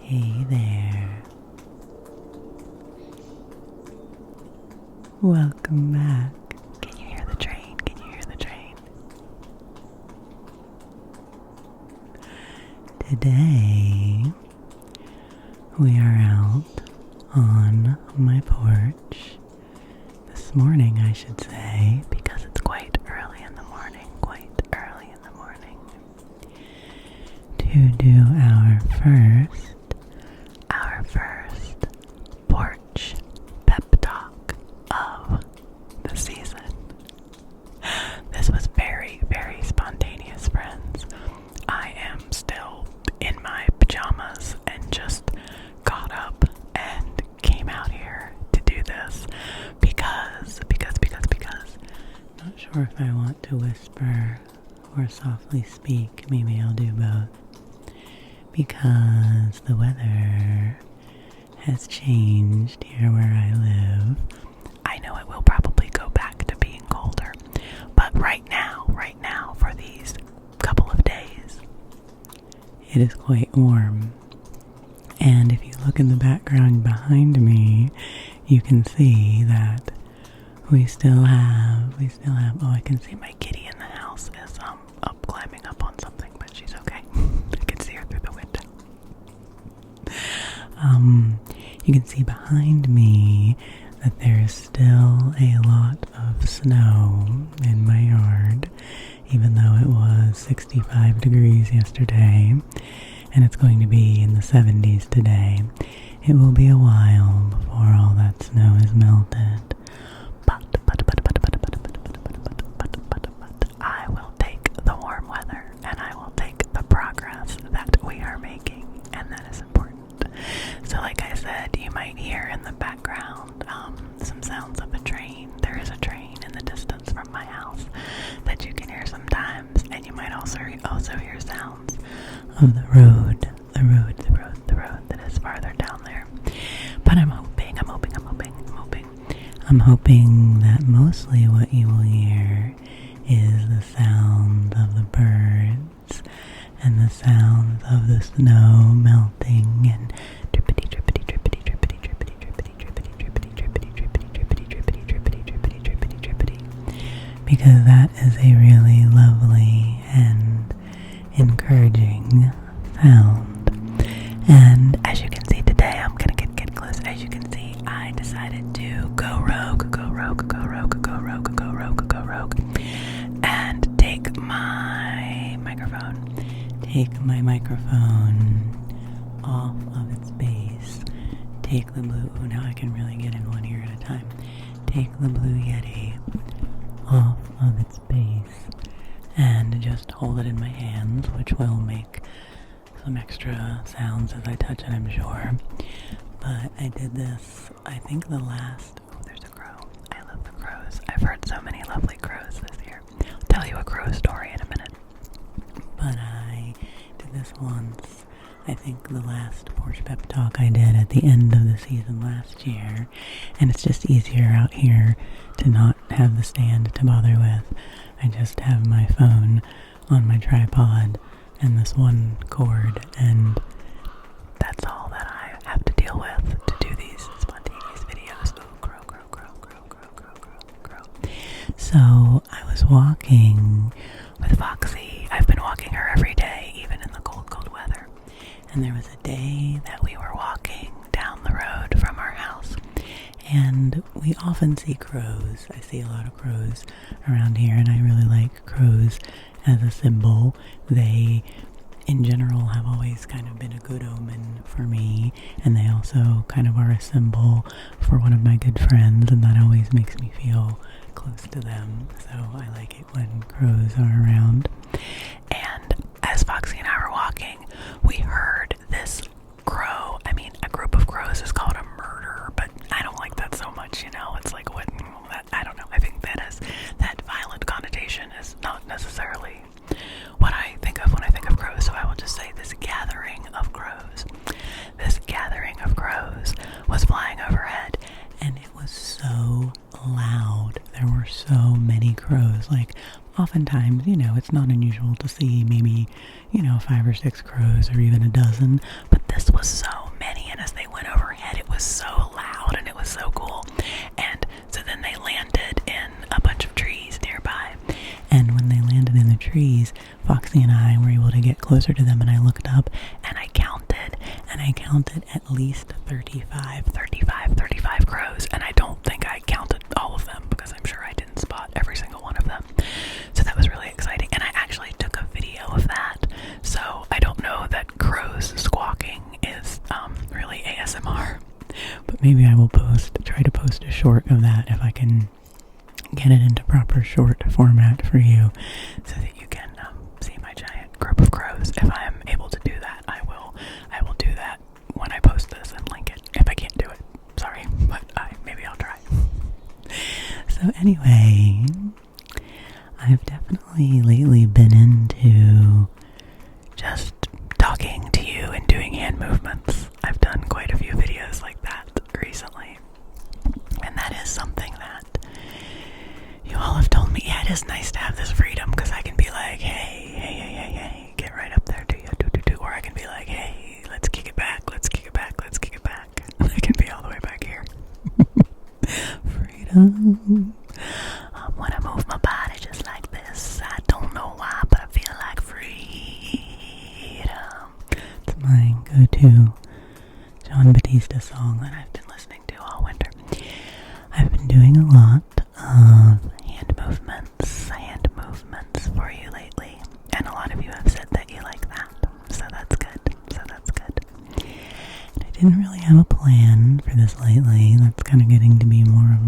Hey there. Welcome back. Can you hear the train? Can you hear the train? Today, we are out on my porch. This morning, I should say, because it's quite early in the morning. To do our first porch pep talk of the season. This was very, very spontaneous, friends. I am still in my pajamas and just got up and came out here to do this because not sure if I want to whisper or softly speak. Maybe I'll do both. Because the weather has changed here where I live. I know it will probably go back to being colder, but right now, for these couple of days, it is quite warm. And if you look in the background behind me, you can see that we still have, oh, I can see my kitty in the house is up climbing up on something, but she's okay. I can see her through the window. You can see behind me that there's still a lot of snow in my yard, even though it was 65 degrees yesterday, and it's going to be in the 70s today. It will be a while before all that snow is melted. But I will take the warm weather, and I will take the progress that we are making, and that is important. So like I said, you might hear in the background some sounds of a train. There is a train in the distance from my house that you can hear sometimes, and you might also hear sounds of the road that is farther down there. But I'm hoping that mostly what you will hear is the sound of the birds and the sounds of the snow melting and drippity drippity drippity drippity drippity drippity drippity drippity drippity drippity drippity drippity drippity drippity drippity, because that is a really lovely and encouraging sound. And as you can see today, I'm gonna get close. As you can see, I decided to go rogue, and take my microphone off of its base. Take the blue, now I can really get in one ear at a time. Take the Blue Yeti off of its base and just hold it in my hands, which will make some extra sounds as I touch it, I'm sure. But I did this, I think oh, there's a crow. I love the crows. I've heard so many lovely crows this year. I'll tell you a crow story in a minute. But I did this once. I think the last Porch Pep Talk I did at the end of the season last year. And it's just easier out here to not have the stand to bother with. I just have my phone on my tripod and this one cord, and that's all that I have to deal with to do these spontaneous videos. Ooh, crow. So I was walking with Foxy. I've been walking her every day, even in the cold weather. And there was a day that we were walking down the road from our house, and we often see crows. I see a lot of crows around here, and I really like crows as a symbol. They, in general, have always kind of been a good omen for me, and they also kind of are a symbol for one of my good friends, and that always makes me feel close to them. So I like it when crows are around. And as Foxy and I were walking, we heard this crow. I mean, a group of crows is called a murder, but I don't like that so much, It's like, what, I don't know. I think that violent connotation is not necessarily what I think of when I think of crows. So I will just say this gathering of crows was flying overhead, and it was so loud. There were so many crows. Like, oftentimes, it's not unusual to see maybe, 5 or 6 crows or even a dozen, but this was so many, and as they went overhead, it was so loud and it was so cool. And so then they landed in a bunch of trees nearby. And when they landed in the trees, Foxy and I were able to get closer to them, and I looked up and I counted at least 35 crows, and I don't think I counted all of them because I'm sure I didn't spot every single one of them. So that was really exciting, and I actually took a video of that. So I don't know that crows squawking is really ASMR, but maybe I will try to post a short of that if I can get it into proper short format for you, so that you can see my giant group of crows. If I am able to do that, I will do that when I post this and link it. If I can't do it, sorry, but maybe I'll try. So anyway, I've definitely lately been into just talking to you and doing hand movements. I've done quite a few videos like that recently, and that is something that you all have told me, yeah, it is nice to have this freedom, because I can be like, hey, get right up there, do you, do, or I can be like, hey, let's kick it back. I can be all the way back here. Freedom. When I move my body just like this, I don't know why, but I feel like freedom. It's my go-to John Batista song that I've been listening to all winter. I've been doing a lot of hand movements for you lately, and a lot of you have said that you like that, so that's good. And I didn't really have a plan for this lately. That's kind of getting to be more of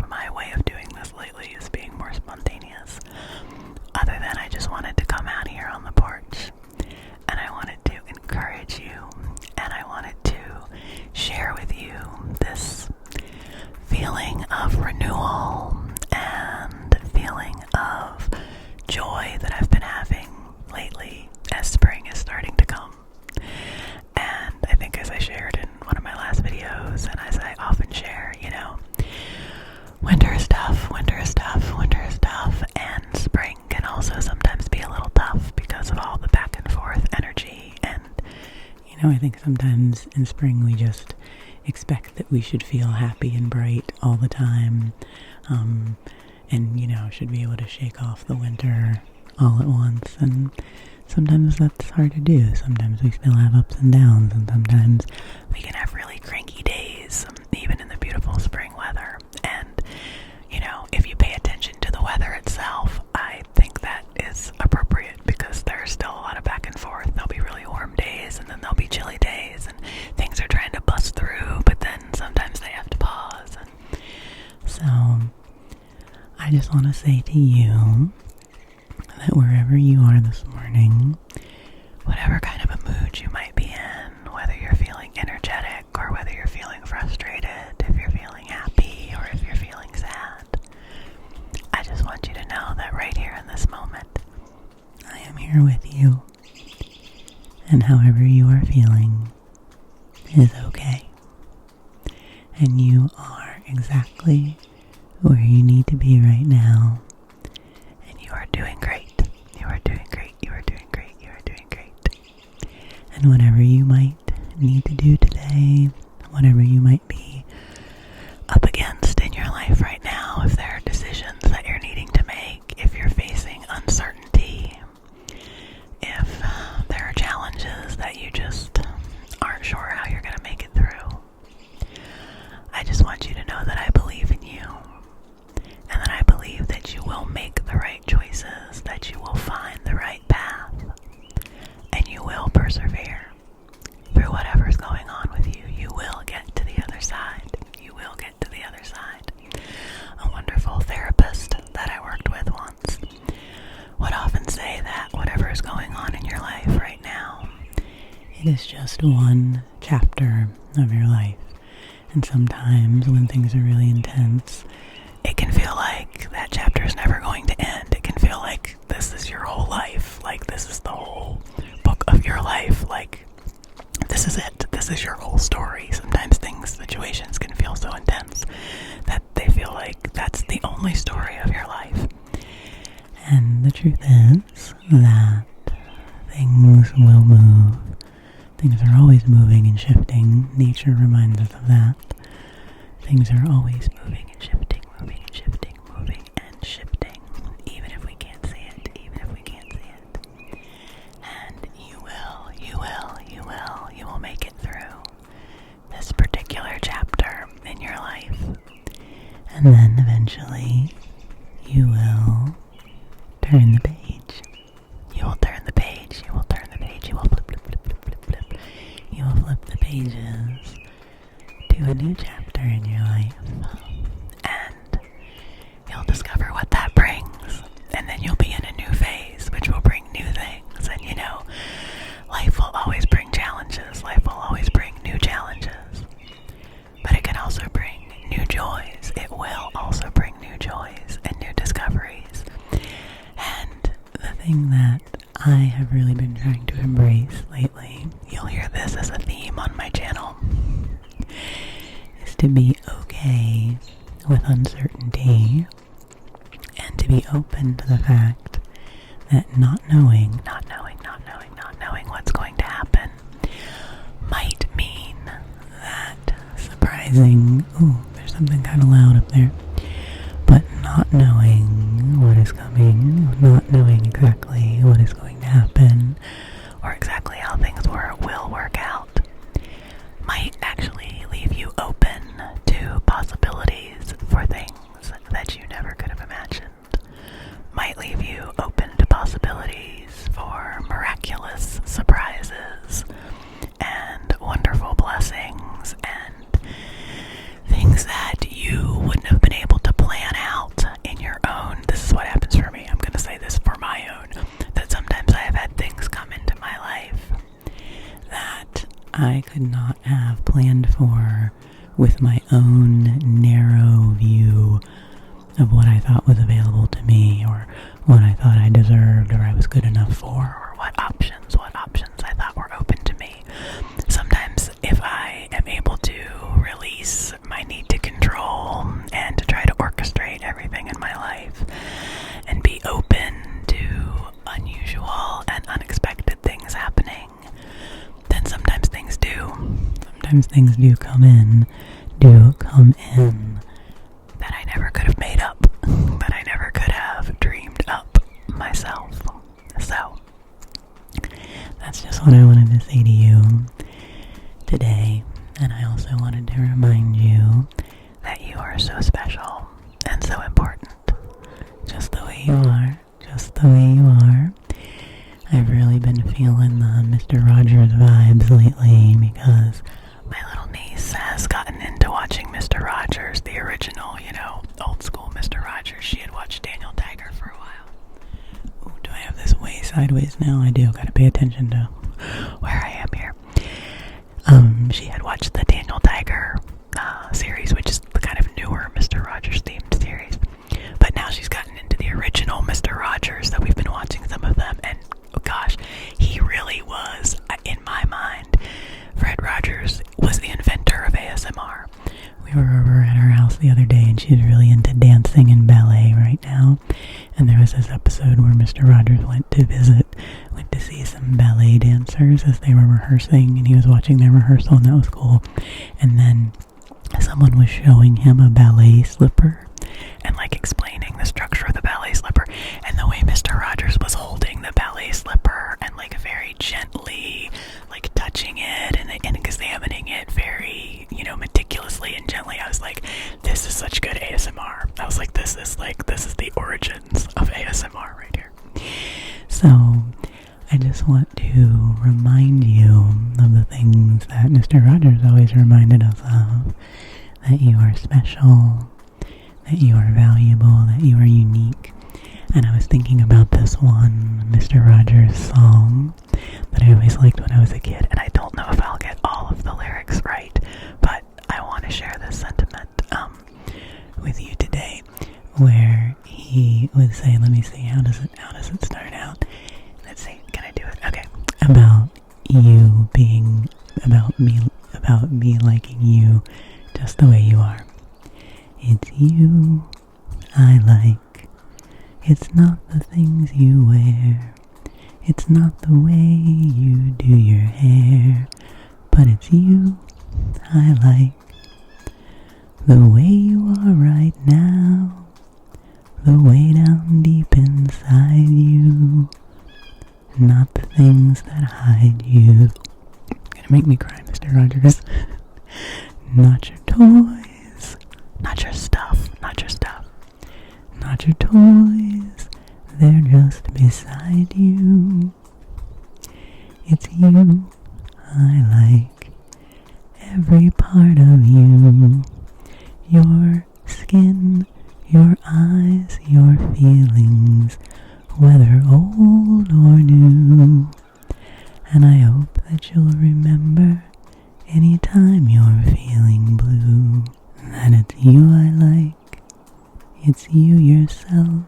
my way of doing this lately, is being more spontaneous. Other than I just wanted to come out here on the porch, and I wanted to encourage you, and I wanted to share with you this feeling of renewal and feeling of joy that I've been having lately as spring is starting to come. And I think, as I shared in one of my last videos, and as I often share, winter is tough, and spring can also sometimes be a little tough because of all the back and forth energy. And I think sometimes in spring we just expect that we should feel happy and bright all the time, and should be able to shake off the winter all at once, and sometimes that's hard to do. Sometimes we still have ups and downs, and sometimes we can have really cranky days, even in the beautiful spring weather. And if you pay attention to the weather itself, I think that is appropriate, because there's still a lot of back and forth. There'll be really warm days, and then there'll be chilly days, and things are trying to bust through, but then sometimes they have to pause. And so I just want to say to you that wherever you are this morning, whatever kind of a mood you might be in, whether you're feeling energetic or whether you're feeling frustrated, if you're feeling happy or if you're feeling sad, I just want you to know that right here in this moment, I am here with you, and however you are feeling is okay, and you are exactly where you need to be right now, and you are doing great. And whatever you might need to do today, whatever you might be up against in your life right now, if there are decisions that you're needing to make, if you're facing uncertainty, if there are challenges that you just aren't sure how you're going to make it through, I just want you to know that I believe in you, and that I believe that you will make the right choices, that you will find the right path, and you will persevere through whatever's going on with you. You will get to the other side. A wonderful therapist that I worked with once would often say that whatever is going on in your life right now, it is just one chapter of your life. And sometimes when things are really intense, it can feel like that chapter is never going to end. It can feel like this is your whole life, like this is the whole book of your life, like this is it, this is your whole story. Sometimes situations can feel so intense that they feel like that's the only story of your life. And the truth is that things will move, Things are always moving and shifting. Nature reminds us of that. Things are always moving and shifting, moving and shifting, moving and shifting. Even if we can't see it, even if we can't see it. And you will make it through this particular chapter in your life. And then eventually you will turn the page. You will turn the page. You will turn the page. You will flip, flip, flip, flip, flip, flip. You will flip the pages to a new chapter in your life. And you'll discover what that brings. And then you'll be in a new phase, which will bring new things. And you know, life will always bring challenges. Life will always bring new challenges. But it can also bring new joys. It will also bring new joys and new discoveries. And the thing that I have really been trying to embrace lately, you'll hear this as a theme on my channel, is to be okay with uncertainty and to be open to the fact that not knowing what's going to happen might mean that surprising, there's something kind of loud up there, but not knowing what is coming, not knowing exactly what is going to happen, or exactly how things will work out, might actually leave you open to possibilities for things that you never could have imagined. Might leave you open to possibilities for miraculous surprises and wonderful blessings and things that you wouldn't have been able to plan out in your own. This is what happens for me. I'm going to say this for my own, that sometimes I have had things come into my life that I could not have planned for with my own narrow view of what I thought was available to me, or what I thought I deserved, or I was good enough for, or what options I thought were open to me. Sometimes if I am able to release my need to control and to try to orchestrate everything in my life and be open to unusual and unexpected things happening, then sometimes things do come in that I never could have made up, that I never could have dreamed up myself. So, that's just what I wanted to say to you today. And I also wanted to remind you that you are so special and so important. Just the way you are. Just the way you are. I've really been feeling the Mr. Rogers vibes lately because my little niece has gotten into watching Mr. Rogers, the original, old school Mr. Rogers. She had watched Daniel Tiger for a while. Ooh, do I have this way sideways now? I do. Gotta pay attention to where I am here. She had watched the Daniel Tiger series, which is the kind of newer Mr. Rogers themed series. But now she's gotten into the original Mr. Rogers that we've been watching some of them, and oh gosh, he really was, in my mind, Fred Rogers was the inventor of ASMR. We were over at her house the other day and she's really into dancing and ballet right now. And there was this episode where Mr. Rogers went to see some ballet dancers as they were rehearsing, and he was watching their rehearsal, and that was cool. And then someone was showing him a ballet slipper and explaining the structure of the ballet slipper, and the way Mr. Rogers was holding the ballet slipper and very gently touching it and examining it very meticulously and gently. I was like, this is such good ASMR. I was like, this is the origins of ASMR right here. So I just want to remind you of the things that Mr. Rogers always reminded us of, that you are special, that you are valuable, that you are unique. And I was thinking about this one Mr. Rogers song that I always liked when I was a kid, and I don't know if I'll get all of the lyrics right, but I want to share this sentiment with you today, where he would say, let me see, how does it start out? Let's see, can I do it? Okay. About me liking you just the way you are. It's you I like. It's not the things you wear. It's not the way you do your hair. you I like. The way you are right now, the way down deep inside you, not the things that hide you. Gonna make me cry, Mr. Rogers. Not your toys, not your stuff, not your stuff, not your toys, they're just beside you. It's you I like, every part of you, your skin, your eyes, your feelings, whether old or new. And I hope that you'll remember anytime you're feeling blue, that it's you I like, it's you yourself,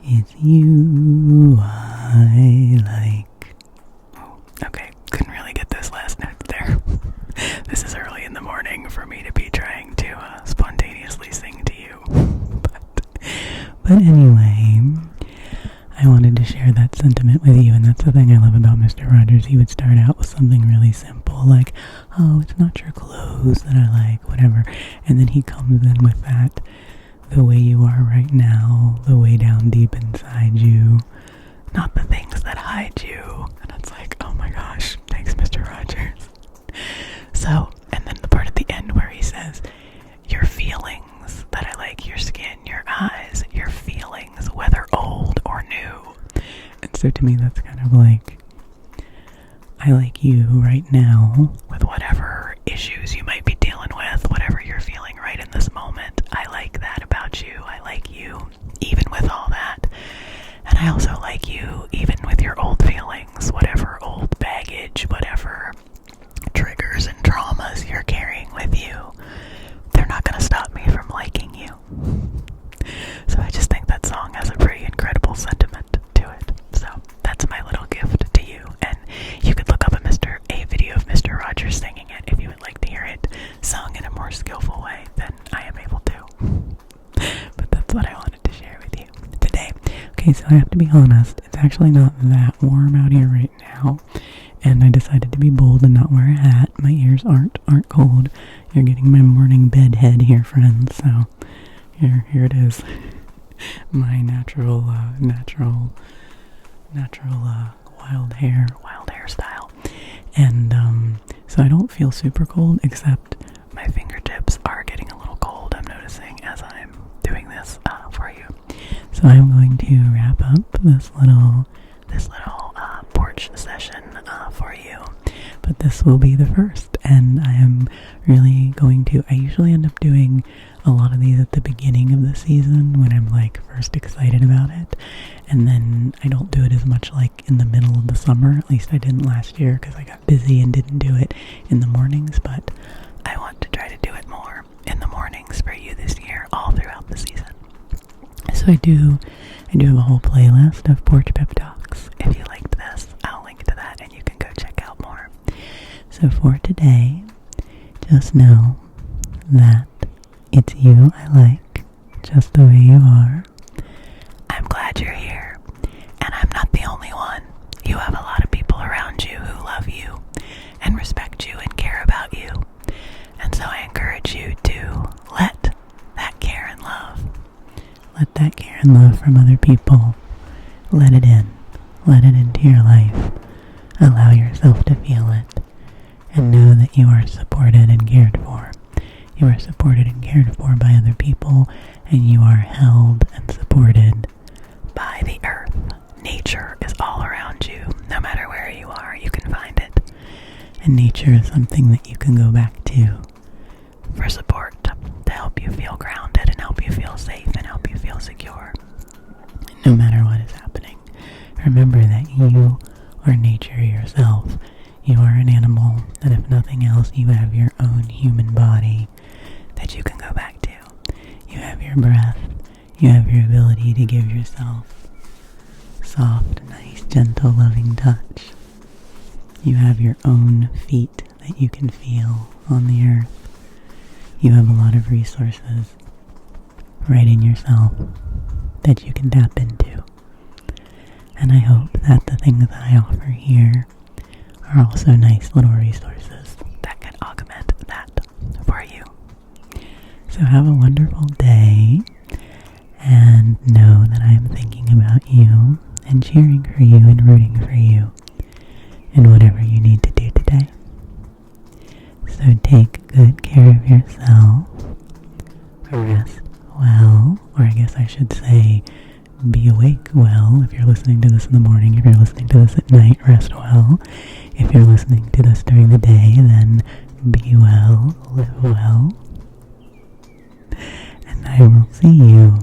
it's you I like. Okay, couldn't really get those last notes there. This is early in the morning for me to be trying to spontaneously sing to you. But anyway, I wanted to share that sentiment with you, and that's the thing I love about Mr. Rogers. He would start out with something really simple, like, oh, it's not your clothes that I like, whatever, and then he comes in with that, the way you are right now, the way down deep inside you, not the things that hide you. And it's like, oh my gosh, thanks, Mr. Rogers. So, and then the part at the end where he says, your feelings that I like, your skin, your eyes, your feelings, whether old or new. And so to me, that's kind of like, I like you right now with whatever issues you might be dealing with, whatever you're feeling right in this moment. I like that about you. I like you even with all that. And I also like you even with your old feelings, whatever old baggage, whatever triggers and traumas you're carrying with you. They're not going to stop me from liking you. So I just think that song has a pretty incredible sentiment to it. So that's my little gift to you. And you could look up a video of Mr. Rogers singing it if you would like to hear it sung in a more skillful way than I am able to. But that's what I wanted to share with you today. Okay, so I have to be honest, it's actually not that warm out here right now. And I decided to be bold and not wear a hat. My ears aren't cold. You're getting my morning bed head here, friends. So here it is. My natural wild hair style. And so I don't feel super cold, except my fingertips are getting a little cold. I'm noticing as I'm doing this for you. So I'm going to wrap up this little porch session for you, but this will be the first, and I am really going to, I usually end up doing a lot of these at the beginning of the season when I'm like first excited about it, and then I don't do it as much like in the middle of the summer. At least I didn't last year because I got busy and didn't do it in the mornings, but I want to try to do it more in the mornings for you this year, all throughout the season. So I do have a whole playlist of Porch Pep Talks. If you liked this, I'll link to that and you can go check out more. So for today, just know that it's you I like, just the way you are. I'm glad you're here, and I'm not the only one. You have a lot of people around you who love you and respect you and care about you. And so I encourage you to let that care and love from other people, let it into your life. Allow yourself to feel it, and know that you are supported and cared for. You are supported and cared for by other people, and you are held and supported by the earth. Nature is all around you. No matter where you are, you can find it. And nature is something that you can go back to for support, to help you feel grounded and help you feel safe and help you feel secure. No matter what is happening, remember that you are nature yourself. You are an animal, and if nothing else, you have your own human body that you can go back to. You have your breath. You have your ability to give yourself soft, nice, gentle, loving touch. You have your own feet that you can feel on the earth. You have a lot of resources right in yourself that you can tap into. And I hope that the things that I offer here are also nice little resources that So have a wonderful day, and know that I am thinking about you and cheering for you and rooting for you in whatever you need to do today. So take good care of yourself, rest well, or I guess I should say be awake well. If you're listening to this in the morning, if you're listening to this at night, rest well. If you're listening to this during the day, then be well, live well. And I will see you